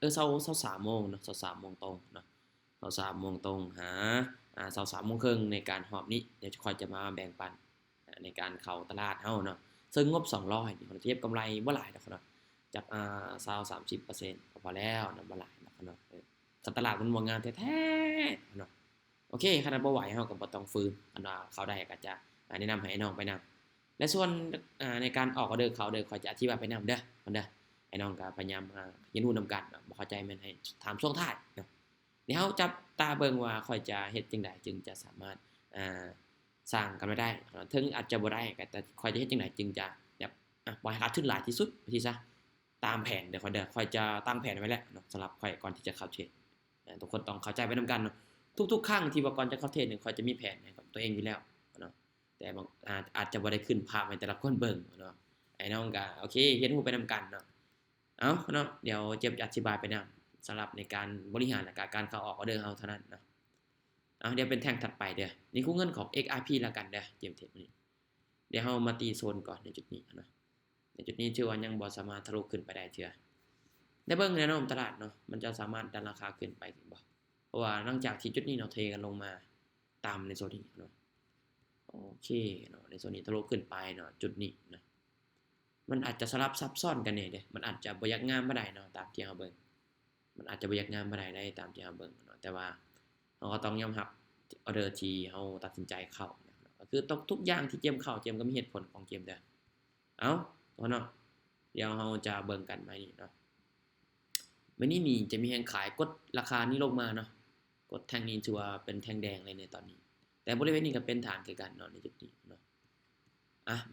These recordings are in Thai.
23 โมงเนาะ23 โมงตรงเนาะ23 โมงตรงหา23 โมงครึ่งในการหอบนี้เดี๋ยวค่อยจะมาแบ่งปันในการเข้าตลาดเฮาเนาะซึ่งงบ200นี่เราจะเก็บกำไรบ่หลายดอกเนาะจาก20-30%ก็พอแล้วเนาะบ่หลายเนาะตลาดมันบ่งามแท้ๆเนาะโอเคคันบ่ไหวเฮาก็บ่ต้องฝืนคันว่าเขาได้ก็จะแนะนำให้น้องไปนำและส่วนในการออกออเดอร์เขาเด้อค่อยจะอธิบายไปนำเด้อมันเด้อไอ้น้องก็พยายามเรียนรู้นำกันบ่เข้าใจแม่นให้ถามช่วงท้ายเนาะเดี๋ยวเฮาจับตาเบิ่งว่าค่อยจะเฮ็ดจังไดจึงจะสามารถอ่าสร้างกำไรได้ถึงอาจจะบ่ได้ก็แต่ค่อยจะเฮ็ดจังไดจึงจะแบบบ่ให้ขาดทุนหลายที่สุดว่าซี่ซะตามแผนเดี๋ยวค่อยจะตั้งแผนไว้แล้วเนาะสำหรับค่อยก่อนที่จะเข้าเทรดทุกคนต้องเข้าใจไปนำกันเนาะทุกๆครั้งที่ว่าก่อนจะเข้าเทรดเนี่ยค่อยจะมีแผนให้กับตัวเองอยู่แล้วเนาะแต่บางอาจจะบ่ได้ขึ้นภาพให้แต่ละคนเบิ่งเนาะไอ้น้องก็โอเคเรียนรู้ไปนำกันเนาะเอาเนาะเดี๋ยวเจี๊ยบจะอธิบายไปนำสำหรับในการบริหารและการเข้าออกออเดอร์เฮาเท่านั้นเนาะเอาเดี๋ยวเป็นแท่งถัดไปเด้อนี่คือเงินของ XRP แล้วกันเด้อเตรียมเทรดมื้อนี้เดี๋ยวเฮามาตีโซนก่อนในจุดนี้เนาะในจุดนี้ถือว่ายังบ่สามารถทะลุขึ้นไปได้เทื่อได้เบิ่งแนวโน้มตลาดเนาะมันจะสามารถดันราคาขึ้นไปถึงบ่เพราะว่าหลังจากที่จุดนี้เนาะเทกันลงมาตามในโซนนี้เนาะโอเคเนาะในโซนนี้ทะลุขึ้นไปเนาะจุดนี้นะมันอาจจะสลับซับซ้อนกันแน่เด้มันอาจจะบ่อยากงามบ่ได้เนาะตามที่เฮาเบิ่งมันอาจจะบ่อยากงามบ่ได้ตามที่เฮาเบิ่งเนาะแต่ว่าเฮาก็ต้องยอมรับออเดอร์ที่เฮาตัดสินใจเข้าก็คือต้องทุกอย่างที่เจียมเข้าเจียมก็มีเหตุผลของเจียมเด้อเอ้าเนาะเดี๋ยวเฮาจะเบิ่งกันมื้อนี้เนาะมื้อนี้นี่จะมีแฮงขายกดราคานี้ลงมาเนาะกดแท่งนี้ถือว่าเป็นแท่งแดงเลยในตอนนี้แต่บริเวณนี้ก็เป็นฐานคือกันเนาะในจุดนี้เนาะ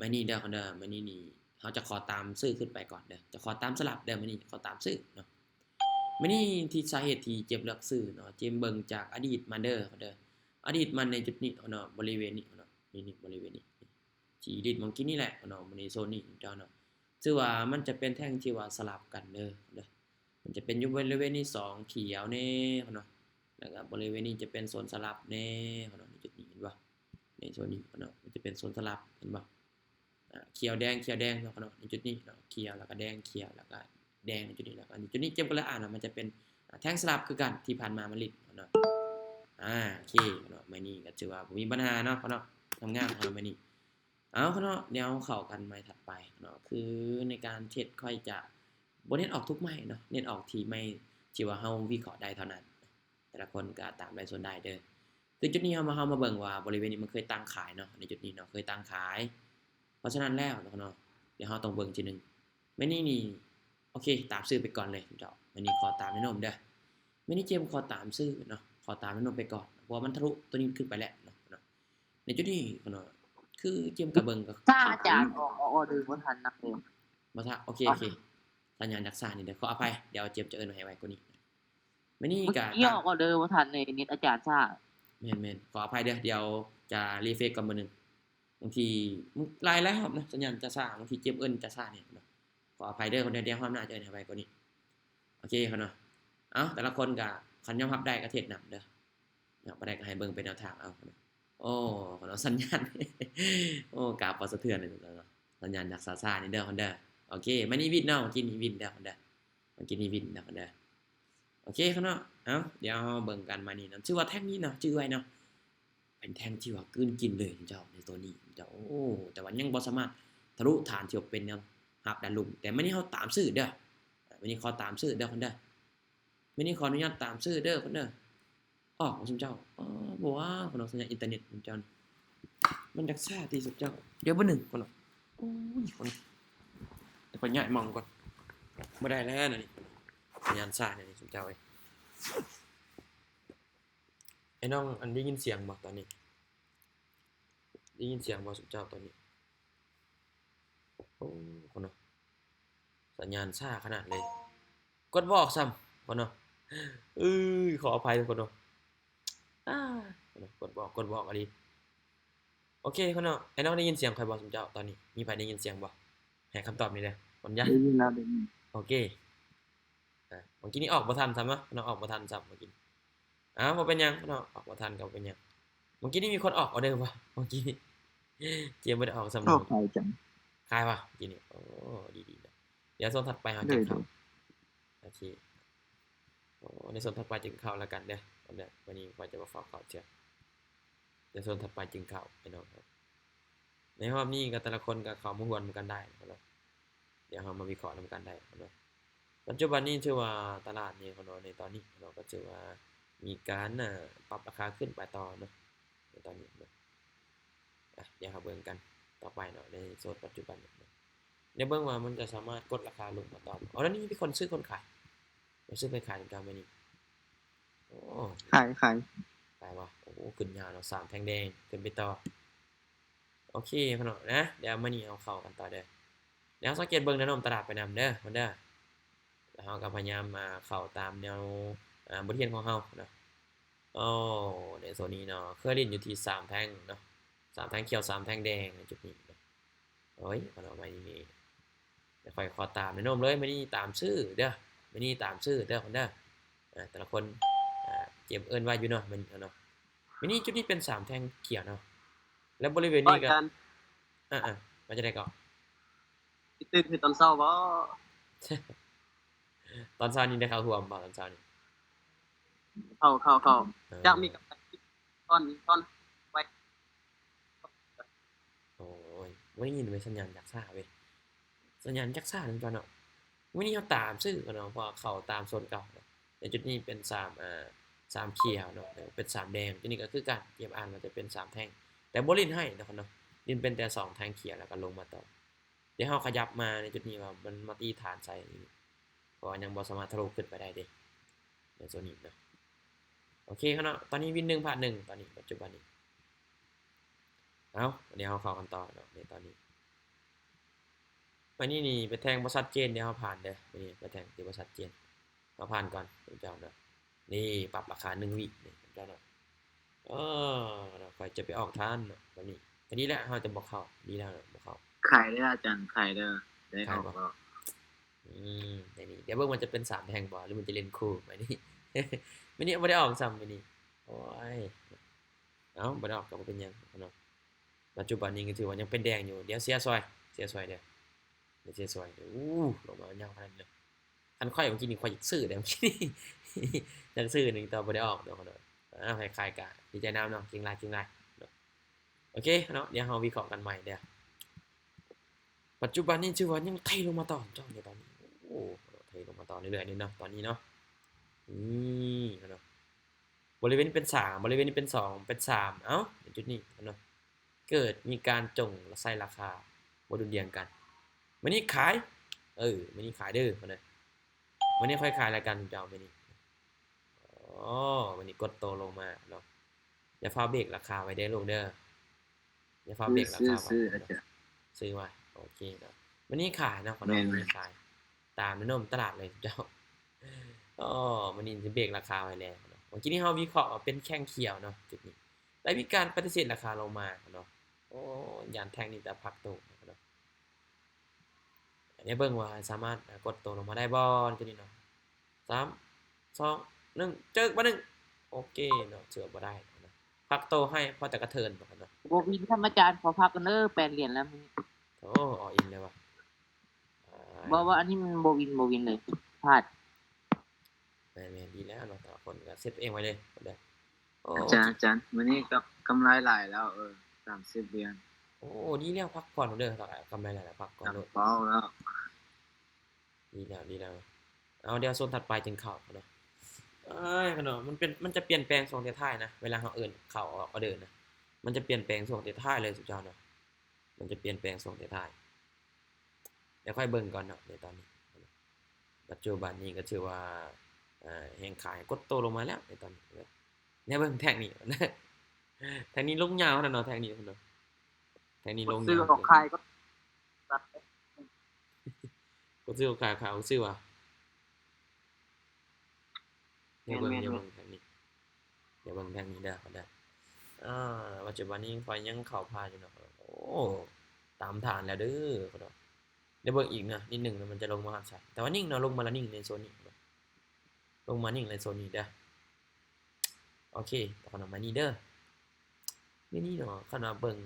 มื้อนี้เด้อมื้อนี้นี่เฮาจะขอตามซื้อขึ้นไปก่อนเด้อจะขอตามสลับเด้อมื้อนี้ขอตามซื้อเนาะมื้อนี้ที่สาเหตุที่เจียมเลือกซื้อเนาะเจียมเบิ่งจากอดีตมาเด้ออดีตมันในจุดนี้เนาะบริเวณนี้เนาะนี่บริเวณนี้ที่อดีตเมื่อกี้นี่แหละเนาะในโซนนี้เจ้าเนาะถือว่ามันจะเป็นแท่งที่ว่าสลับกันเด้อมันจะเป็นอยู่บริเวณนี้2เขียวแน่เนาะแล้วก็บริเวณนี้จะเป็นโซนสลับแน่เนาะในจุดนี้เห็นบ่ในโซนนี้เนาะมันจะเป็นโซนสลับเห็นบ่เขียวแดงเนาะในจุดนี้เนาะเขียวแล้วก็แดงเขียวแล้วก็แดงในจุดนี้แล้วก็จุดนี้เจียมก็เลยเนาะมันจะเป็นแท่งสลับคือกันที่ผ่านมามันลิดเนาะโอเคเนาะมื้อนี้ก็ถือว่าบ่มีปัญหาเนาะเนาะงามๆเนาะมื้อนี้เอาเนาะเดี๋ยวเข้ากันไม้ถัดไปเนาะคือในการเทรดค่อยจะบ่เน้นออกทุกไม้เนาะเน้นออกที่ไม้ที่ว่าเฮาวิเคราะห์ได้เท่านั้นแต่ละคนก็ตามได้ส่วนได้เด้อคือจุดนี้เฮามาเบิ่งว่าบริเวณนี้มันเคยตั้งขายเนาะในจุดนี้เนาะเคยตั้งขายเพราะฉะนั้นแล้วเนาะเดี๋ยวเฮาต้องเบิ่งทีนึงมื้อนี้นี่โอเคตามซื้อไปก่อนเลยเจ้ามื้อนี้ขอตามแนะนำเด้อมื้อนี้เจมขอตามซื้อเนาะขอตามแนะนำไปก่อนเพราะว่ามันทะลุตัวนี้ขึ้นไปแล้วเนาะในจุดนี้เนาะคือเจมก็เบิ่งก็ถ้าอาจารย์ออเดอร์บ่ทันนักเรียนบ่ทันโอเคสัญญาณจากซ่านี่เด้อขออภัยเดี๋ยวเจมจะเอิ้นให้ไวกว่านี้มื้อนี้ก็ออเดอร์บ่ทันในเน็ตอาจารย์ช้าแม่นๆขออภัยเด้อเดี๋ยวจะรีเฟรชก่อนมื้อนึงบางทีหลายรอบนะสัญญาณจะช้าบางทีเจมเอิ้นจะช้าเนี่ยเนาะขออภัยเด้อคนเดี๋ยวรอบหน้าจะเอิ้นให้ไวกว่านี้โอเคเนาะเอ้าแต่ละคนก็คันยอมรับได้ก็เทรดนำเด้อบ่ได้ก็ให้เบิ่งเป็นแนวทางเอาเนาะโอ้เนาะสัญญาณโอ้กราฟบ่สะเทือนเลยเนาะสัญญาณจากซ่าๆนี่เด้อเด้อโอเคมื้อนี้วินเนาะเมื่อกี้นี้วินเด้อเด้อเมื่อกี้นี้วินเด้อเด้อโอเคครับเนาะเอ้าเดี๋ยวเบิ่งกันมานี่เนาะชื่อว่าแท่งนี้เนาะชื่อไว้เนาะเป็นแท่งที่ว่ากลืนกินเลยเจ้าในตัวนี้เจ้าโอ้แต่ว่ายังบ่สามารถทะลุฐานที่เป็นแนวรับด้านลุ่มแต่มื้อนี้เฮาตามซื้อเด้อมื้อนี้ขอตามซื้อเด้อเด้อมื้อนี้ขออนุญาตตามซื้อเด้อเด้อออกซุมเจ้าบ่ว่าเนาะสัญญาณอินเทอร์เน็ตซุมเจ้ามันจักซ่าที่สุดเจ้าเดี๋ยวเบิ่งนึงก่อนเนาะโอ้ยคนเดี๋ยวขอย้ายหม่องก่อนบ่ได้แล้วนี่สัญญาณซ่านี่ซุมเจ้าเอ้ยไอ้น้องอันได้ยินเสียงบ่ตอนนี้ได้ยินเสียงบ่ซุมเจ้าตอนนี้โอ้คนเนาะสัญญาณซ่าขนาดเลยกดบ่ออกซ้ำคนเนาะขออภัยทุกคนเนาะกดบอกอะดิโอเคคนเนาะไอ้น้องได้ยินเสียงใครบ่ซุมเจ้าตอนนี้มีไผได้ยินเสียงบ่ให้คำตอบนี่เด้อขออนุญาตได้ยินแล้วได้ยินโอเคเมื่อกี้นี้ออกบ่ทันซ้ำเนาะเนาะออกบ่ทันซ้ำเมื่อกี้บ่เป็นหยังเนาะออกบ่ทันก็บ่เป็นหยังเมื่อกี้นี้มีคนออกออเดอร์บ่เมื่อกี้นี้เจมส์บ่ได้ออกซ้ำชอเนาะบไปจังคายป่ะเมื่อกี้นี้โอ้ดีๆเดี๋ยวโซนถัดไปเฮาจะเข้าโอเค โอ้ในส่วนถัดไปจึงเข้าแล้วกันเด้อวันนี้ก็จะมาฝากข่าวเชียวในส่วนถัดไปจึงเข้าพี่น้องครับในรอบนี้ก็แต่ละคนก็เข้ามาร่วมกันได้นะครับเดี๋ยวเรามาวิเคราะห์นำกันได้นะครับปัจจุบันนี้ถือว่าตลาดนี่เนาะในตอนนี้เราก็ถือว่ามีการปรับราคาขึ้นไปต่อเนาะในตอนนี้เนาะเดี๋ยวเราเบิ่งกันต่อไปเนาะในโซนปัจจุบันเนาะในเบิ่งว่ามันจะสามารถกดราคาลงมาต่อแล้วนี่มีคนซื้อคนขายไปซื้อไปขายกันมื้อนี้โอ้ ขาย ตายว่ะโอ้ขึ้นยาวเนาะ3แท่งแดงขึ้นไปต่อโอเคพี่น้องนะเดี๋ยวมื้อนี้เอาเข้ากันต่อเด้อเดี๋ยวสังเกตเบิ่งแนวโน้มตลาดไปนำเด้อมันเด้อแล้วเราก็พยายามมาเข้าตามแนวบทเรียนของเราเนาะโอ้ในโซนนี้เนาะเคยเล่นอยู่ที่3แท่งเนาะ3แท่งเขียว3แท่งแดงในจุดนี้เนาะเฮ้ยพี่น้องมานี่เดี๋ยวค่อยขอตามแนวโน้มเลยมื้อนี้ตามชื่อเด้อมื้อนี้ตามชื่อเด้อคนเด้อแต่ละคนเก็บเอิ้นไว้อยู่เนาะมันเนาะมื้อนี้จุดนี้เป็น3แท่งเขียวเนาะแล้วบริเวณนี้ก็มันจะได้ก่อน ตื่นคือตอนเช้าบ่ ตอนเช้านี้ได้เข้าร่วมบ่ตอนเช้านี้ เข้าจะมีกับตอนไว้ โอ้ยวันนี้เป็นสัญญาณจากซ่าเว้ยสัญญาณจากซ่านึงก่อนเนาะวันนี้เราตามซื้อกันเนาะเพราะเขาตามโซนเก่าในจุดนี้เป็น3เขียวเนาะเป็น3แดงจุดนี้ก็คือกันเตรียมอ่านมันจะเป็น3แท่งแต่บ่ลิ้นให้นะครับเนาะลิ้นเป็นแต่2แท่งเขียวแล้วก็ลงมาต่อเดี๋ยวเฮาขยับมาในจุดนี้ว่ามันมาตีฐานใส่เพราะยังบ่สามารถทะลุขึ้นไปได้เด้ในโซนนี้เนาะโอเคครับเนาะตอนนี้วิน1ผ่าน1ตอนนี้ปัจจุบันนี้เอาเดี๋ยวเฮาเข้ากันต่อเนาะในตอนนี้วันนี้นี่ไปแทงบ่ชัดเจนเดี๋ยวเฮาผ่านเด้อนี่ไปแทงที่บ่ชัดเจนเฮาผ่านก่อนเจ้าเนาะนี่ปรับราคา1วินี่เจ้าเนาะเออค่อยจะไปออกทันเนาะวันนี้อันนี้แหละเฮาจะบ่เข้าดีแล้วบ่เข้า ขายได้อาจารย์ขายเด้อได้ออกบ่ ในนี้เดี๋ยวเบิ่งมันจะเป็น3แท่งบ่หรือมันจะเล่นคู่มื้อนี้ มื้อนี้บ่ได้ออกซ้ำมื้อนี้โอ้ยเอ้าบ่ได้ออกก็บ่เป็นหยังเนาะปัจจุบันนี้ก็ถือว่ายังเป็นแดงอยู่เดี๋ยวเสียซอยเด้อเดี๋ยวเสียซอยลงมายาวขนาดนี้เลยคันข้อยเมื่อกี้นี่ข้อยอยากซื้อเด้อเมื่อกี้นี่อยากซื้อนึงแต่บ่ได้ออกเนาะเนาะคล้ายๆกะดีใจนำเนาะเก่งหลายเนาะโอเคเนาะเดี๋ยวเฮาวิเคราะห์กันใหม่เด้อปัจจุบันนี้ถือว่ายังไถลงมาต่อจ้องอยู่ตอนนี้โอ้ไถลงมาต่อเรื่อยๆนี่เนาะตอนนี้เนาะนี่เนาะบริเวณนี้เป็น3บริเวณนี้เป็น2เป็น3เอ้าจุดนี้เนาะเกิดมีการจงใส่ราคาบ่ดุลเรียงกันมื้อนี้ขายมื้อนี้ขายเด้อมื้อนี้มื้อนี้ค่อยขายแล้วกันเจ้ามื้อนี้อ๋อมื้อนี้กดโตลงมาเนาะอย่าฟ้าเบรกราคาไว้เด้อลูกเด้ออย่าฟ้าเบรกราคาไว้ซื้อไว้โอเคเนาะมื้อนี้ขายเนาะขอน้องมื้อนี้ขายตามแนวโน้มตลาดเลยเจ้าอ๋อมื้อนี้สิเบรกราคาไว้แล้วเนาะเมื่อกี้นี้เฮาวิเคราะห์เป็นแข้งเขียวเนาะจุดนี้ได้มีการปฏิเสธราคาลงมาเนาะโอ้ยานแท่งนี่จะพักตัวเนาะอันนี้เบิ่งว่าสามารถกดตัวลงมาได้บ่จุดนี้เนาะ3 2 1จึกบ่1โอเคเนาะเชื่อบ่ได้เนาะพักตัวให้พอจะกระเทินบ่เนาะ บ่วินธรรมอาจารย์ขอพักกันเด้อ8เหรียญแล้วมื้อนี้ โอ้ออินเลยว่ะบ่อันนี้มันบ่วินเลยพลาด แม่นดีแล้วเนาะแต่ละคนก็เซตตัวเองไว้เลยเด้อโอ้ อาจารย์มื้อนี้ก็กำไรหลายแล้ว30เหรียญ โอ้ดีแล้วพักผ่อนเด้อต่อกำไรหลายๆพักก่อน จับ โลด เป้าแล้ว ดีแล้วเอาเดี๋ยวโซนถัดไปจึงเข้าเนาะเอ้ยเนาะมันจะเปลี่ยนแปลงช่วงท้ายๆนะเวลาเฮาเอิ้นเข้าออกเดินนะมันจะเปลี่ยนแปลงช่วงท้ายๆเลยสุดยอดเนาะมันจะเปลี่ยนแปลงช่วงท้ายๆเดี๋ยวค่อยเบิ่งก่อนเนาะในตอนนี้ปัจจุบันนี้ก็ถือว่าแห่งขายกดโตลงมาแล้วในตอนนี้เนี่ยเบิ่งแท่งนี้ แท่งนี้ลงยาวขนาดเนาะแท่งนี้เนาะแท่งนี้ลง ซื้อย าว ออกขายก็ตัด ก็ซื้อขายซื้อว่ะเดี๋ยวเบิ่งแท่งนี้เดี๋ยวเบิ่งแท่งนี้เด้อเด้อปัจจุบันนี้ข่อยยังเข้าพาอยู่เนาะโอ้ตามฐานแล้วเด้อเนาะเดี๋ยวเบิ่งอีกนะนิดนึงมันจะลงมาหาใช่แต่ว่านิ่งเนาะลงมาแล้วนิ่งในโซนนี้ลงมานิ่งในโซนนี้เด้อโอเคแต่ขนมมานี่เด้อนี่เนาะขนาดเบิ่ง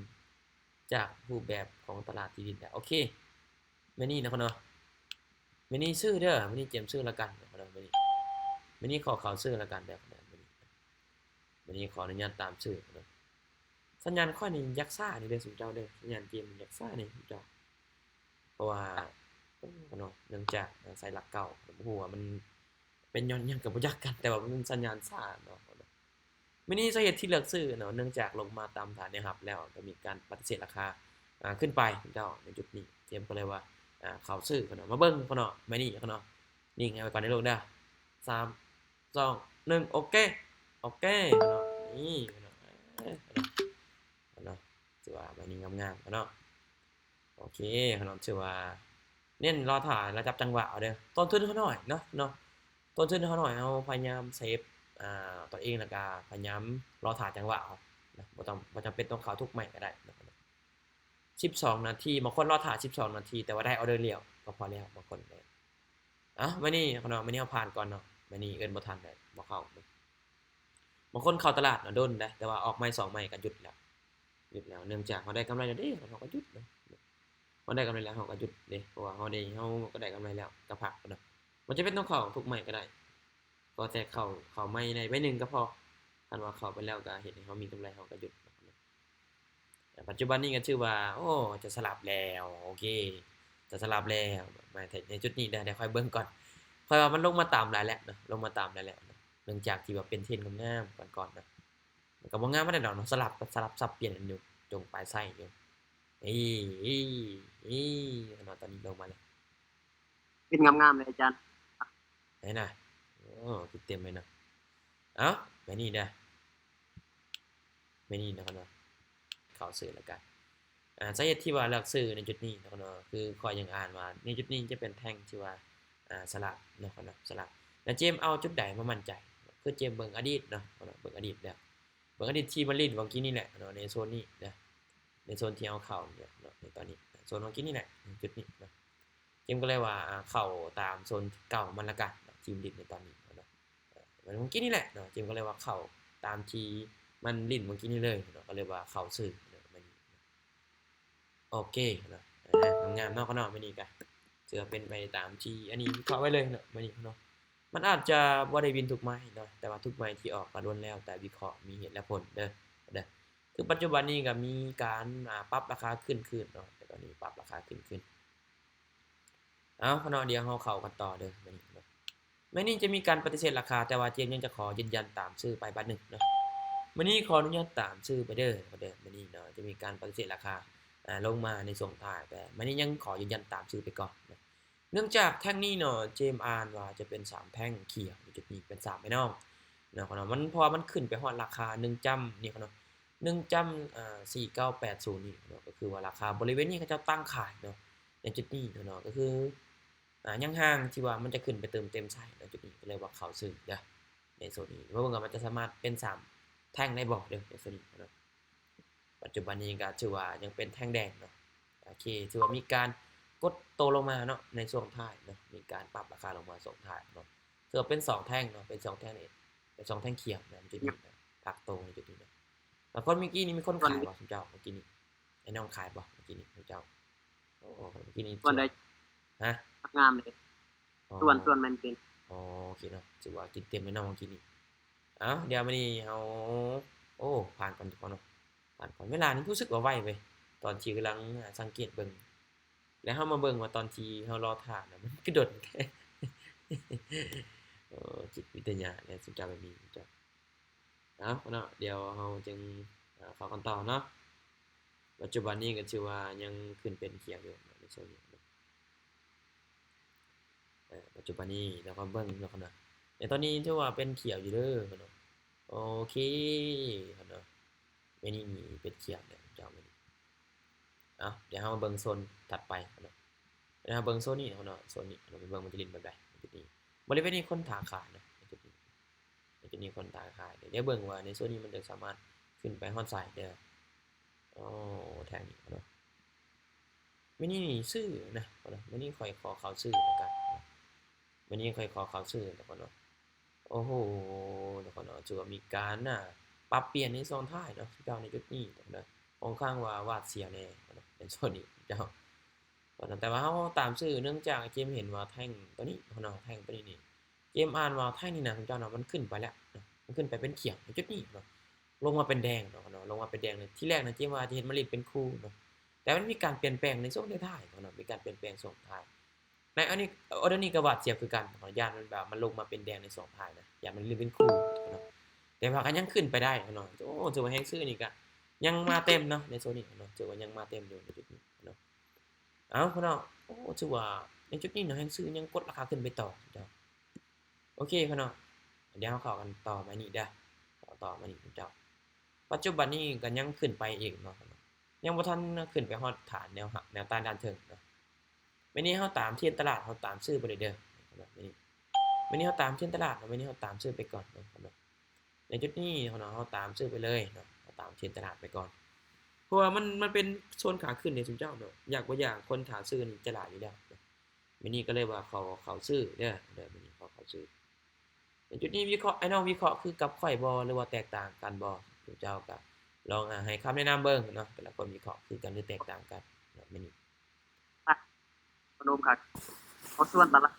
จากรูปแบบของตลาดที่ดินแล้วโอเคไม่นี่นะเนาะไม่นี่ซื้อเด้อไม่นี่เตรียมซื้อแล้วกันเนาะไม่นี่ วันนี้ขอเขาซื้อแล้วกันเด้อวันนี้ขออนุญาตตามซื้อเนาะสัญญาณค่อยนี่ยักซ่านี่เด้อสุเจ้าเด้อสัญญาณเกมยักซ่านี่สุเจ้าเพราะว่าเนาะเนื่องจากใส่หลักเก่าบ่ฮู้ว่ามันเป็นย้อนหยังก็บ่จักกันแต่ว่ามันสัญญาณซ่าเนาะมื้อนี้สาเหตุที่เลือกซื้อเนาะเนื่องจากลงมาตามฐานเนี่ยครับแล้วก็มีการปฏิเสธราคาขึ้นไปเจ้าในจุดนี้เจมก็เลยว่าเขาซื้อเนาะมาเบิ่งเนาะมื้อนี้เนาะนิ่งไว้ก่อนในโลกเด้อ3 2 1โอเคโอเคเนาะนี่เนาะเนาะถือว่ามื้อนี้งามๆเนาะโอเคเนาะถือว่าเน้นรอถ่ายแล้วจับจังหวะเอาเด้อต้นทุนเขาหน่อยเนาะต้นทุนเขาหน่อยเอาพยายามเซฟตัวเองแล้วก็พยายามรอถ่ายจังหวะเอานะบ่จำเป็นต้องเข้าทุกใหม่ก็ได้นะ12นาทีบางคนรอถ่าย12นาทีแต่ว่าได้ออเดอร์เดียวก็พอแล้วบางคนได้มื้อนี้เนาะมื้อนี้เอาผ่านก่อนเนาะมื้อนี้เอิ้นบ่ทันได้บ่เข้าบางคนเข้าตลาดเนาะโดนได้แต่ว่าออกใหม่2ใหม่ก็หยุดแล้วเนื่องจากเขาได้กำไรแล้วเด้เขาก็หยุดเนาะเขาได้กำไรแล้วเขาก็หยุดเด้เพราะว่าเขาก็ได้กำไรแล้วก็พักเนาะมันจะเป็นต้องเข้าทุกใหม่ก็ได้ก็แต่เข้าใหม่ในไว้นึงก็พอคันว่าเข้าไปแล้วก็เห็นให้เขามีกำไรเขาก็หยุดปัจจุบันนี้ก็ชื่อว่าโอ้จะสลับแล้วโอเคจะสลับแล้วมาในจุดนี้ได้ค่อยเบิ่งก่อนค่อยว่ามันลงมาตามหลายแล้วเนาะลงมาตามหลายแล้วเนื่องจากที่ว่าเป็นเทรนด์งามๆก่อนๆนะมันก็บ่งามบ่ได้ดอกเนาะสลับสับเปลี่ยนกันอยู่จงปลายไส้อยู่เนาะตอนนี้ลงมาแล้ว เป็นงามๆเลยอาจารย์ ไหนน่ะโอ้คิดเต็มเลยนะเอ้าไม่นี่เด้อไม่นี่นะครับเนาะเข้าซื้อแล้วกันสาเหตุที่ว่าเลือกซื้อในจุดนี้นะครับเนาะคือข้อยยังอ่านว่าในจุดนี้จะเป็นแท่งที่ว่าสลับเนาะครับเนาะสลับแล้วเจมเอาจุดใดมามั่นใจคือเจมเบิ่งอดีตเนาะเบิ่งอดีตแล้วเบิ่งอดีตที่มันลิ้นเมื่อกี้นี่แหละเนาะในโซนนี้นะในโซนที่เอาเข้าเนี่ยเนาะในตอนนี้โซนเมื่อกี้นี่แหละจุดนี้เนาะเจมก็เลยว่าเข้าตามโซนเก่ามันละกันทีมลิ้นในตอนนี้เนาะมันเมื่อกี้นี่แหละเนาะเจมก็เลยว่าเข้าตามที่มันลิ้นเมื่อกี้นี่เลยเนาะก็เลยว่าเข้าซื้อโอเคเนาะงามๆเนาะก็เนาะมื้อนี้ก็ถือว่าเป็นไปตามที่อันนี้วิเคราะห์ไว้เลยเนาะมื้อนี้เนาะมันอาจจะบ่ได้วินทุกไม้เนาะแต่ว่าทุกไม้ที่ออกก็ล้วนแล้วแต่วิเคราะห์มีเหตุและผลเด้อคือปัจจุบันนี้ก็มีการปรับราคาขึ้นเนาะแต่ตอนนี้ปรับราคาขึ้นเนาะเดี๋ยวเราเข้ากันต่อเด้อมื้อนี้เนาะมื้อนี้จะมีการปฏิเสธราคาแต่ว่าเจมส์ยังจะขอยืนยันตามชื่อไปบัดนึงเนาะมื้อนี้ขออนุญาตตามชื่อไปเด้อมื้อนี้เนาะจะมีการปฏิเสธราคาลงมาในส่งท้ายแต่มื้อนี้ยังขอยืนยันตามชื่อไปก่อนนะเนื่องจากแท่งนี้เนาะเจมอ่านว่าจะเป็น3แท่งเขียวในจุดนี้เป็น3พี่น้องเนาะมันพอมันขึ้นไปฮอดราคา1จั่มนี่เนาะ1จั่ม4980นี่เนาะก็คือว่าราคาบริเวณนี้เขาเจ้าตั้งขายเนาะในจุดนี้เนาะก็คือยังห่างที่ว่ามันจะขึ้นไปเติมเต็มไส้ในจุดนี้ก็เลยว่าเข้าซื้อเด้อในโซนนี้ว่าเบิ่งว่ามันจะสามารถเป็น3แท่งได้บ่เด้อในโซนนี้เนาะปัจจุบันนี้ก็ถือว่ายังเป็นแท่งแดงเนาะโอเคถือว่ามีการกดโตลงมาเนาะในช่วงท้ายเนาะมีการปรับราคาลงมาช่วงท้ายเนาะถือว่าเป็น2แท่งเนาะเป็น2แท่งนี่เป็น2แท่งเขียวนะจุดนี้นะพักโตในจุดนี้นะแล้วคนเมื่อกี้นี้มีคนขายบ่คุณเจ้าเมื่อกี้นี้ไอ้น้องขายบ่เมื่อกี้นี้คุณเจ้าโอ้เมื่อกี้นี้ส่วนใดฮะงามเลยส่วนมันเป็นโอเคเนาะถือว่ากินเต็มเลยเนาะเมื่อกี้นี้เดี๋ยวมื้อนี้เฮาโอ้ผ่านก่อนทุกคนเนาะผ่านก่อนเวลานี้รู้สึกว่าไวเว้ยตอนที่กำลังสังเกตเบิ่งแล้วเฮามาเบิ่งว่าตอนที่เฮารอท่าน่ะมันคือโดดแท้จิตวิทยาเนี่ยสุดยอดแบบนี้สุดยอดเนาะเดี๋ยวเฮาจึงเข้ากันต่อเนาะปัจจุบันนี้ก็ถือว่ายังขึ้นเป็นเขียวอยู่ในโซนนี้ปัจจุบันนี้เราก็เบิ่งเนาะเนาะในตอนนี้ถือว่าเป็นเขียวอยู่เด้อเนาะโอเคเนาะไม่นี่เป็นเขียวเนี่ยเจ้ามันเดี๋ยวเรามาเบิ่งโซนถัดไปเนาะเดี๋ยวเราเบิ่งโซนนี้เนาะโซนนี้เราไปเบิ่งมันจะลิ้นแบบใดจุดนี้บริเวณนี้คนถาขายนะจุดนี้คนถาขายเดี๋ยวเบิ่งว่าในโซนนี้มันจะสามารถขึ้นไปฮอดไซด์เด้อแท่งนี้เนาะไม่นี่ซื้อนะเนาะไม่นี่ค่อยขอเขาซื้อแล้วกันไม่นี่ค่อยขอเขาซื้อแล้วก็เนาะโอ้โหแล้วก็เนาะถือว่ามีการปรับเปลี่ยนในโซนท้ายเนาะเจ้าในจุดนี้เนาะค่อนข้างว่าวาดเสียแน่เป็นโซนนี้เจ้าแต่ว่าเฮาตามซื้อเนื่องจากเจมเห็นว่าแท่งตัวนี้เนาะแท่งตัวนี้นี่ เกมอ่านว่าไทยนี่นะคุณเจ้าเนาะมันขึ้นไปแล้วเนาะมันขึ้นไปเป็นเขียวในจุดนี้เนาะลงมาเป็นแดงเนาะลงมาเป็นแดงเลยที่แรกนะเจมว่าจะเห็นมาดริดเป็นคู่เนาะแต่มันมีการเปลี่ยนแปลงในช่วงท้ายๆเนาะมีการเปลี่ยนแปลงช่วงท้ายในอันนี้ออเดอร์นี้ก็บาดเจ็บคือกันเนาะย่านมันแบบมันลงมาเป็นแดงในช่วงท้ายนะย่านมันเป็นคู่เนาะแต่ว่าก็ยังขึ้นไปได้เนาะโอ้ถือว่าแฮงซื้อนี่ก็ยังมาเต็มเนาะในโซนนี้เนาะถือว่ายังมาเต็มอยู่ในจุดนี้เนาะเอ้าพี่น้องโอ้ถือว่าในจุดนี้เนาะแฮงซื้อยังกดราคาขึ้นไปต่อเจ้าโอเคพี่น้องเดี๋ยวเราเข้ากันต่อมานี่เด้อต่อมานี่เจ้าปัจจุบันนี้ก็ยังขึ้นไปอีกเนาะยังบ่ทันขึ้นไปฮอดฐานแนวต้านด้านเทิงเนาะมื้อนี้เฮาตามเทรนตลาดเฮาตามซื้อไปเลยเด้อมื้อนี้เฮาตามเทรนตลาดมื้อนี้เฮาตามซื้อไปก่อนเนาะในจุดนี้เนาะเฮาตามซื้อไปเลยเนาะเฮาตามเทรนตลาดไปก่อนเพราะว่ามันเป็นโซนขาขึ้นเนี่ยซุมเจ้าเนาะอยากบ่อยากคนขาซื้อนี่จะหลายอยู่แล้วมื้อนี้ก็เลยว่าเขาซื้อเด้อมื้อนี้เขาซื้อในจุดนี้วิเคราะห์ไอ้น้องวิเคราะห์คือกับข่อยบ่หรือว่าแตกต่างกันบ่ซุมเจ้าก็ลองให้คำแนะนำเบิ่งเนาะแต่ละคนวิเคราะห์คือกันหรือแตกต่างกันเนาะมื้อนี้ พนมครับเขาส่วนตลาด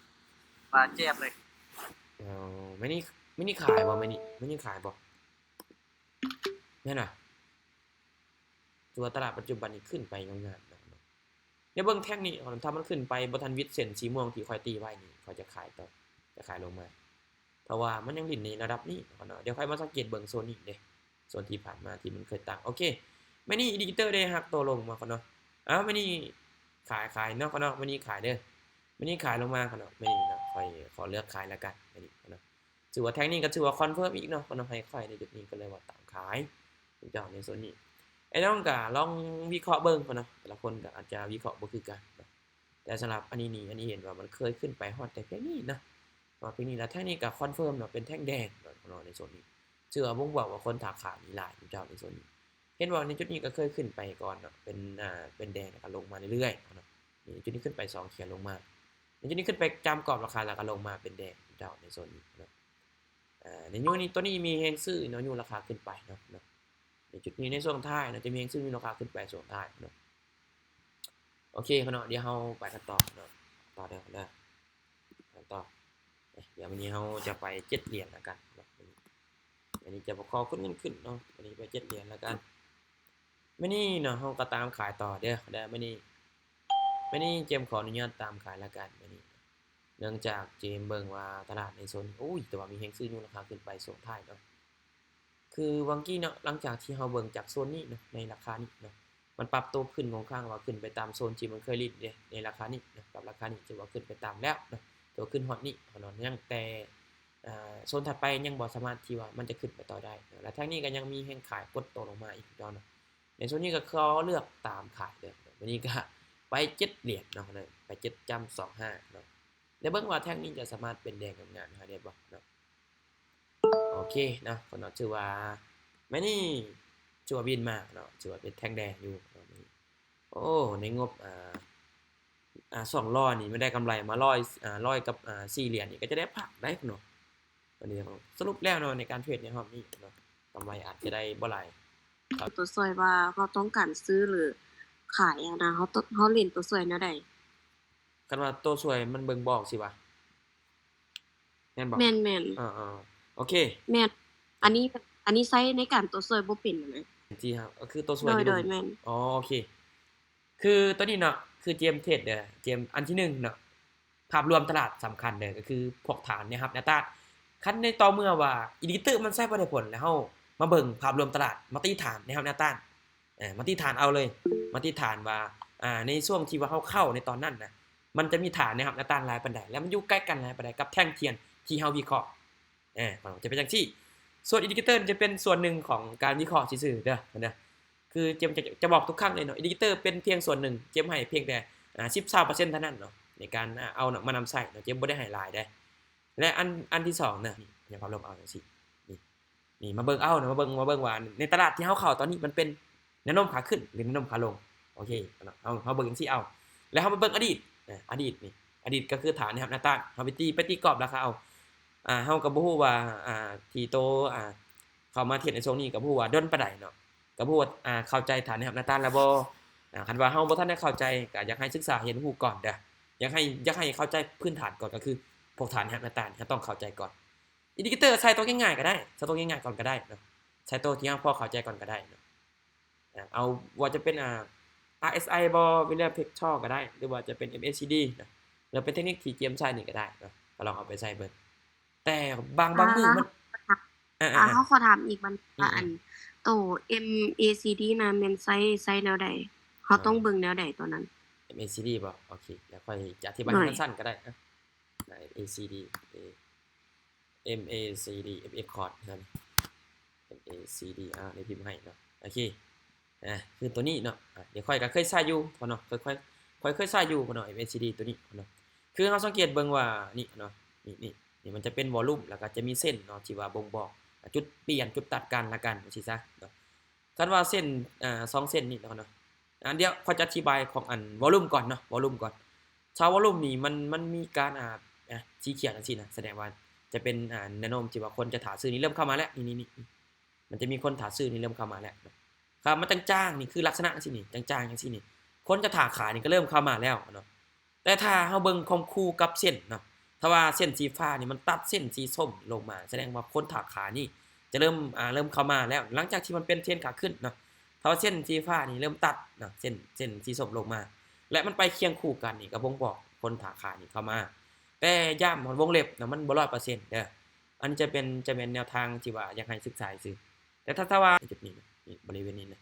ปลาแจ๊บเลย อ๋อไม่นี่ขายบ่ไม่นี่ขายบ่แม่นว่ะตัวตลาดปัจจุบันนี้ขึ้นไปงามๆเนาะเดี๋ยวเบิ่งแท่งนี้ถ้ามันขึ้นไปบ่ทันวิดเส้นสีม่วงที่ค่อยตีไว้นี่เขาจะขายต่อจะขายลงมาเพราะว่ามันยังดิ้นในระดับนี้เนาะเดี๋ยวค่อยมาสังเกตเบิ่งโซนนี้เด้โซนที่ผ่านมาที่มันเคยตั้งโอเคไม่นี่อินดิเคเตอร์ได้หักตัวลงมาเนาะอ้าวไม่นี่ขายเนาะเนาะไม่นี่ขายเด้อไม่นี่ขายลงมาเนาะไม่นี่เนาะค่อยขอเลือกขายแล้วกันไม่นี่เนาะถือว่าแท่งนี้ก็ถือว่าคอนเฟิร์มอีกเนาะให้ค่อยในจุดนี้ก็เลยว่าตามขายเจ้าในโซนนี้ไอ้น้องก็ลองวิเคราะห์เบิ่งเนาะแต่ละคนก็อาจจะวิเคราะห์บ่คือกันแต่สำหรับอันนี้นี่อันนี้เห็นว่ามันเคยขึ้นไปฮอดแต่เพียงนี้นะว่าเพียงนี้แล้วแท่งนี้ก็คอนเฟิร์มเนาะเป็นแท่งแดงเนาะในโซนนี้เชื่อบ่งบอกว่าคนถาขายนี่หลายเจ้าในโซนนี้เห็นว่าในจุดนี้ก็เคยขึ้นไปก่อนเนาะเป็นแดงแล้วก็ลงมาเรื่อยๆเนาะนี่จุดนี้ขึ้นไป2เขียนลงมาในจุดนี้ขึ้นไปจำกรอบราคาแล้วก็ลงมาเป็นแดงเจ้าในโซนนี้เนาะในยูนี้ตัวนี้มีแฮงซื้อเนาะยูราคาขึ้นไปเนาะในจุดนี้ในช่วงท้ายเนาะจะมีแฮงซื้อมีราคาขึ้นไปช่วงท้ายเนาะโอเคเนาะเดี๋ยวเฮาไปกันต่อเนาะต่อเด้อต่อเดี๋ยววันนี้เฮาจะไป7เหรียญแล้วกันเนาะวันนี้จะบ่ขอขึ้นเงินขึ้นเนาะวันนี้ไป7เหรียญแล้วกันมื้อนี้เนาะเฮาก็ตามขายต่อเด้อมื้อนี้เจมขออนุญาตตามขายแล้วกันมื้อนี้เนื่องจากเจมเบิ่งว่าตลาดในโซนอุ้ยแต่ว่ามีแฮงซื้ออยู่ราคาขึ้นไปช่วงท้ายเนาะคือวังกี้เนาะหลังจากที่เฮาเบิ่งจากโซนนี้เนาะในราคานี้เนาะมันปรับตัวขึ้นค่อนข้างว่าขึ้นไปตามโซนที่มันเคยรีดเด้ในราคานี้เนาะปรับราคานี้ถือว่าขึ้นไปตามแล้วเนาะตัวขึ้นฮอตนี้เนาะยังแต่โซนถัดไปยังบ่สามารถที่ว่ามันจะขึ้นไปต่อได้และทั้งนี้ก็ยังมีแห่งขายกดตัวลงมาอีกเนาะในโซนนี้ก็ขอเลือกตามขายเด้อวันนี้ก็ไป7เหรียญเนาะไป7.25เนาะเดี๋ยวเบิ่งว่าแท่งนี้จะสามารถเป็นแดงงามๆนะครับเดี๋ยวบ่เนาะโอเคเนาะก็เนาะชื่อว่าแม่นี่ชื่อว่าบินมาเนาะชื่อว่าเป็นแท่งแดงอยู่เนาะโอ้ในงบ200นี่ไม่ได้กำไรมา100กับ4เหรียญนี่ก็จะได้ผักได้เนาะวันนี้สรุปแล้วเนาะในการเทรดในรอบนี้เนาะกำไรอาจจะได้บ่หลาย ตัวซอยว่าเขาต้องการซื้อหรือขายอะนะเขาเล่นตัวซอยแนวใด คันว่าตัวสวยมันเบิ่งบอกสิวะแม่นบ่ แม่นโอเค ๆแม่นอันนี้ใช้ในการตัวซอยบ่เป็นนะ ที่ครับก็คือตัวสวย โดย ที่ โด เบิ่ ย ง แม่น อ๋อโอเคคือตัวนี้เนาะคือเจมเทรดเด้อเจมอันที่1เนาะภาพรวมตลาดสำคัญเด้อก็คือพวกฐานนะครับแนวต้านคันในต่อเมื่อว่าอินดิเคเตอร์มันใช้บ่ได้ผลแล้วเฮามาเบิ่งภาพรวมตลาดมาตีฐานนะครับแนวต้านมาตีฐานเอาเลยมาตีฐานว่าในช่วงที่ว่าเฮาเข้าในตอนนั้นน่ะมันจะมีฐานนะครับแนวต้านหลายปานใดแล้วมันอยู่ใกล้กันหลายปานใดกับแท่งเทียนที่เฮาวิเคราะห์จะเป็นจังซี่ส่วนอินดิเคเตอร์จะเป็นส่วนหนึ่งของการวิเคราะห์ซื่อๆเด้อนะคือเจมจะบอกทุกครั้งเลยเนาะอินดิเคเตอร์เป็นเพียงส่วนหนึ่งเจมให้เพียงแต่10-20%เท่านั้นเนาะในการเอามานำใช้เนาะเจมบ่ได้ให้หลายได้และอันที่2นะอย่าภาพรวมเอาจังซี่นี่มาเบิ่งเอาเนาะมาเบิ่งว่าในตลาดที่เฮาเข้าตอนนี้มันเป็นแนวโน้มขาขึ้นหรือแนวโน้มขาลงโอเคเนาะเฮาเบิ่งจังซี่เอาแล้วเฮามาเบิ่งอดีตอดีตก็คือฐานนะครับหน้าต้านเฮาไปตีกรอบราคาเอาเฮาก็บ่ฮู้ว่าที่โตเข้ามาเทรดในช่วงนี้ก็บ่ฮู้ว่าดนปานใดเนาะก็บ่ฮู้ว่าเข้าใจฐานนะครับหน้าต้านแล้วบ่คันว่าเฮาบ่ทันได้เข้าใจก็อยากให้ศึกษาเรียนรู้ก่อนเด้ออยากให้เข้าใจพื้นฐานก่อนก็คือ พวกฐานแฮปต่างๆต้องเข้าใจก่อนอินดิเคเตอร์ใส่ตัวง่ายๆก็ได้ใส่ตัวง่ายๆก่อนก็ได้เนาะใช้ตัวที่พอเข้าใจก่อนก็ได้เนาะเอาว่าจะเป็นRSI บ่ William Picture ก็ได้หรือว่าจะเป็น MACD นะหรือเป็นเทคนิคที่เจียมใช้นี่ก็ได้เนาะก็ลองเอาไปใช้เบิ่งแต่บางมือมันเขาขอถามอีกมันว่าอันโต MACD นะแม่นไซแนวใดเขาต้องเบิ่งแนวใดตัวนั้น MACD บ่โอเคเดี๋ยวค่อยจะอธิบายให้สั้นๆก็ได้นะ MACD MA chord นั่น MACD ในพิมพ์ให้เนาะโอเคคือตัวนี้เนาะเดี๋ยวค่อยก็เคยใช้อยู่พอเนาะค่อยเคยใช้อยู่พอเนาะ MACD ตัวนี้เนาะคือเราสังเกตเบิ่งว่านี่เนาะนี่มันจะเป็นวอลลุ่มแล้วก็จะมีเส้นเนาะที่ว่าบ่งบอกจุดเปลี่ยนจุดตัดกันละกันว่าซี่ซะเนาะคันว่าเส้น2เส้นนี่เนาะเดี๋ยวค่อยจะอธิบายของอันวอลลุ่มก่อนเนาะวอลลุ่มก่อนชาววอลลุ่มนี่มันมีการสีเขียวจังซี่นะแสดงว่าจะเป็นแนวโน้มที่ว่าคนจะถาซื้อนี่เริ่มเข้ามาแล้วนี่มันจะมีคนถาซื้อนี่เริ่มเข้ามาแล้วครับมันจ้างๆนี่คือลักษณะจังซี่นี่จ้างๆจังซี่นี่คนจะถาขายนี่ก็เริ่มเข้ามาแล้วเนาะแต่ถ้าเฮาเบิ่งคงคู่กับเส้นเนาะถ้าว่าเส้นสีฟ้านี่มันตัดเส้นสีส้มลงมาแสดงว่าคนถาขายนี่จะเริ่มเข้ามาแล้วหลังจากที่มันเป็นเทรนขาขึ้นเนาะถ้าเส้นสีฟ้านี่เริ่มตัดเนาะเส้นสีส้มลงมาและมันไปเคียงคู่กันนี่ก็บ่งบอกคนถาขายนี่เข้ามาแต่ย้ำวงเล็บนะมันบ่ 100% เด้ออันนี้จะเป็นแนวทางที่ว่าอยากให้ศึกษาซื่อแต่ถ้าว่าจุดนี้นี่บริเวณนี้นะ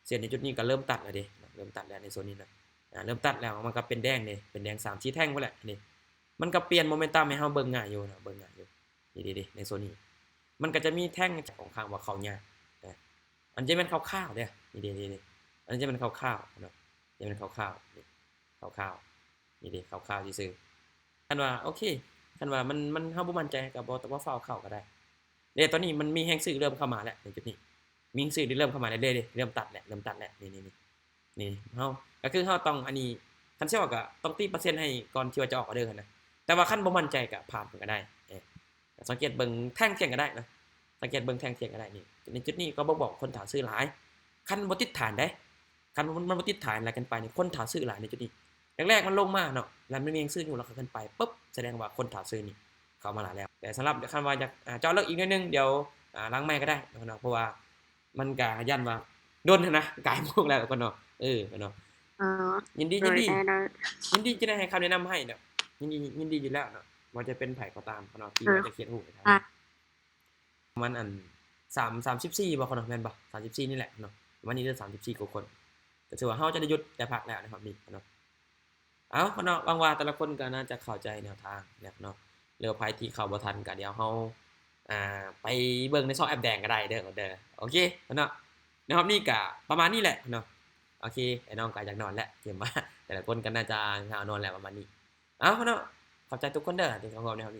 เส้นในจุดนี้ก็เริ่มตัดแล้วเด้เริ่มตัดแล้วในโซนนี้นะเริ่มตัดแล้วมันก็เป็นแดงเด้เป็นแดง3ชี้แท่งพุ่นแหละนี่มันก็เปลี่ยนโมเมนตัมให้เฮาเบิ่งง่ายอยู่นะเบิ่งง่ายอยู่นี่ในโซนนี้มันก็จะมีแท่งของข้างว่าเขายากอันจะเป็นคร่าวๆเด้นี่อันนี้จะเป็นคร่าวๆเนาะจะเป็นคร่าวๆนี่คร่าวๆนี่เด้คร่าวๆซื่อคันว่าโอเคคันว่ามันเฮาบ่มั่นใจก็บ่ต้องว่าฟ้าวเข้าก็ได้เด้ตอนนี้มันมีแฮงซื้อเริ่มเข้ามาแล้วในจุดนี้มีซื้อเริ่มเข้ามาเรื่อยๆเริ่มตัดแล้วนี่เฮาก็คือเฮาต้องอันนี้คันสิว่าก็ต้องตีเปอร์เซ็นต์ให้ก่อนที่ว่าจะออกออเดอร์นะแต่ว่าคันบ่มั่นใจก็ผ่านก็ได้สังเกตเบิ่งแท่งเทียงก็ได้นะสังเกตเบิ่งแท่งเทียงก็ได้นี่ในจุดนี้ก็บ่บอกคนถาซื้อหลายคันบ่ติดฐานได้คันมันบ่ติดฐานอะไรกันไปนี่คนถาซื้อหลายในจุดนี้แรกๆมันลงมาเนาะแล้วมันมีแฮงซื้ออยู่แล้วกันไปปึ๊บแสดงว่าคนถาซื้อนี่เข้ามาหลายแล้วแต่สำหรับคันว่าอยากเจาะลึกอีกนิดนึงเดี๋ยวล้างไม้ก็ได้เนาะเพราะว่ามันก็ยันว่าโดนนะกายพวกแล้วก็เนาะเนาะยินดีจะได้ให้คำแนะนำให้เนาะยินดีอยู่แล้วเนาะว่าจะเป็นไผก็ตามเนาะที่ว่าจะเขียนหูให้ทำมันอัน34บ่คนเนาะแม่นบ่34นี่แหละเนาะวันนี้เดือน34กว่าคนก็ถือว่าเฮาจะได้หยุดแต่พักแล้วนะครับนี่เนาะเอาเนาะบางว่าแต่ละคนก็น่าจะเข้าใจแนวทางเนาะเรือไผที่เข้าบ่ทันก็เดี๋ยวเฮาไปเบิ่งในช่องแอปแดงก็ได้เด้อโอเคเนาะนะครับนี่ก็ประมาณนี้แหละเนาะโอเคไอ้น้องก็อยากนอนแล้วเตรียมว่าแต่ละคนก็น่าจะอยากนอนแล้วประมาณนี้เอาเนาะขอบใจทุกคนเด้อที่เข้าร่วมในวันนี้